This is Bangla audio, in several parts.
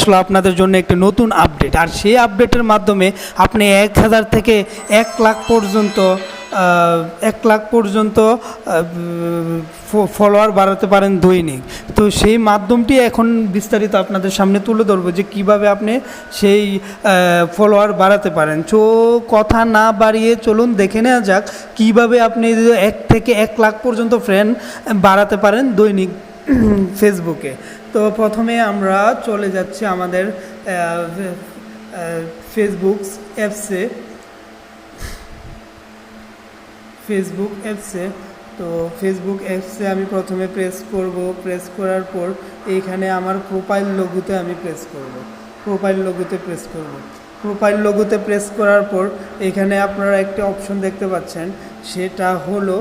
আসলো আপনাদের জন্য একটি নতুন আপডেট। আর সেই আপডেটের মাধ্যমে আপনি 1000 থেকে 1 লাখ পর্যন্ত 1 লাখ পর্যন্ত ফলোয়ার বাড়াতে পারেন দৈনিক। তো সেই মাধ্যমটি এখন বিস্তারিত আপনাদের সামনে তুলে ধরবো যে কিভাবে আপনি সেই ফলোয়ার বাড়াতে পারেন। তো কথা না বাড়িয়ে চলুন দেখে নেওয়া যাক কিভাবে আপনি 1 থেকে 1 লাখ পর্যন্ত ফ্রেন্ড বাড়াতে পারেন দৈনিক ফেসবুকে। তো প্রথমে আমরা চলে যাচ্ছি আমাদের ফেসবুক অ্যাপসে। তো ফেসবুক অ্যাপসে আমি প্রথমে প্রেস করার পর এইখানে আমার প্রোফাইল লোগোতে আমি প্রেস করব। প্রোফাইল লোগোতে প্রেস করার পর এখানে আপনারা একটা অপশন দেখতে পাচ্ছেন, সেটা হলো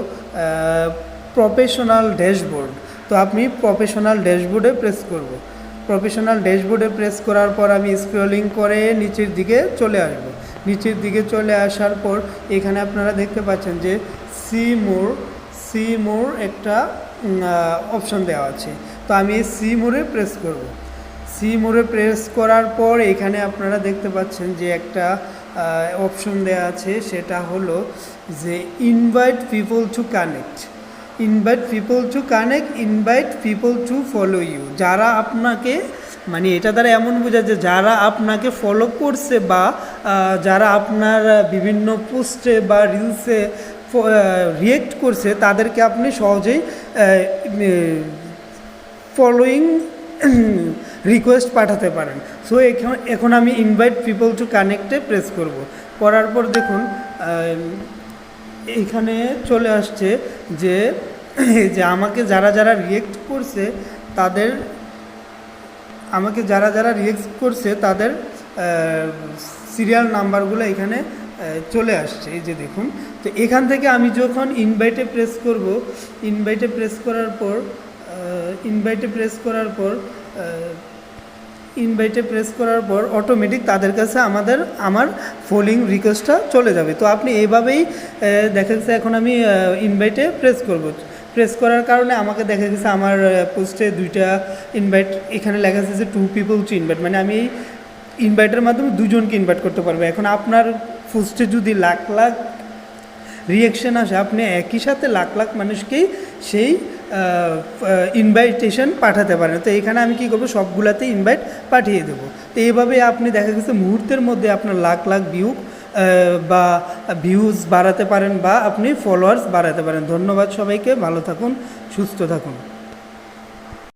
প্রফেশনাল ড্যাশবোর্ড। তো আপনি প্রফেশনাল ড্যাশবোর্ডে প্রেস করব। প্রফেশনাল ড্যাশবোর্ডে প্রেস করার পর আমি স্ক্রলিং করে নিচের দিকে চলে আসব। নিচের দিকে চলে আসার পর এখানে আপনারা দেখতে পাচ্ছেন যে সি মোর একটা অপশন দেওয়া আছে। তো আমি এই সি মোরে প্রেস করব। সি মোরে প্রেস করার পর এখানে আপনারা দেখতে পাচ্ছেন যে একটা অপশন দেওয়া আছে, সেটা হলো যে invite people to connect, invite people to follow you. যারা আপনাকে, মানে এটা দ্বারা এমন বোঝা যে যারা আপনাকে ফলো করছে বা যারা আপনার বিভিন্ন পোস্টে বা রিলসে রিয়েক্ট করছে তাদেরকে আপনি সহজেই ফলোয়িং রিকোয়েস্ট পাঠাতে পারেন। সো এখন আমি ইনভাইট পিপল টু কানেক্টে প্রেস করব। করার পর দেখুন এখানে চলে আসছে যে আমাকে যারা রিয়েক্ট করছে তাদের সিরিয়াল নাম্বারগুলো এখানে চলে আসছে, এই যে দেখুন। তো এখান থেকে আমি যখন ইনভাইটে প্রেস করার পর অটোমেটিক তাদের কাছে আমার ফলোইং রিকোয়েস্টটা চলে যাবে। তো আপনি এইভাবেই দেখা গেছে এখন আমি ইনভাইটে প্রেস করার কারণে আমাকে দেখা গেছে আমার পোস্টে 2টা ইনভাইট, এখানে লেখা আছে যে 2 people to ইনভাইট, মানে আমি এই ইনভাইটের মাধ্যমে 2 জনকে ইনভাইট করতে পারবো। এখন আপনার পোস্টে যদি লাখ লাখ রিয়েকশন আসে, আপনি একই সাথে লাখ লাখ মানুষকেই সেই ইনভাইটেশন পাঠাতে পারেন। তো এখানে আমি কী করবো, সবগুলাতে ইনভাইট পাঠিয়ে দেবো। তো এইভাবে আপনি দেখা গেছে মুহূর্তের মধ্যে আপনার লাখ লাখ ভিউজ বাড়াতে পারেন বা আপনি ফলোয়ার্স বাড়াতে পারেন। ধন্যবাদ সবাইকে, ভালো থাকুন, সুস্থ থাকুন।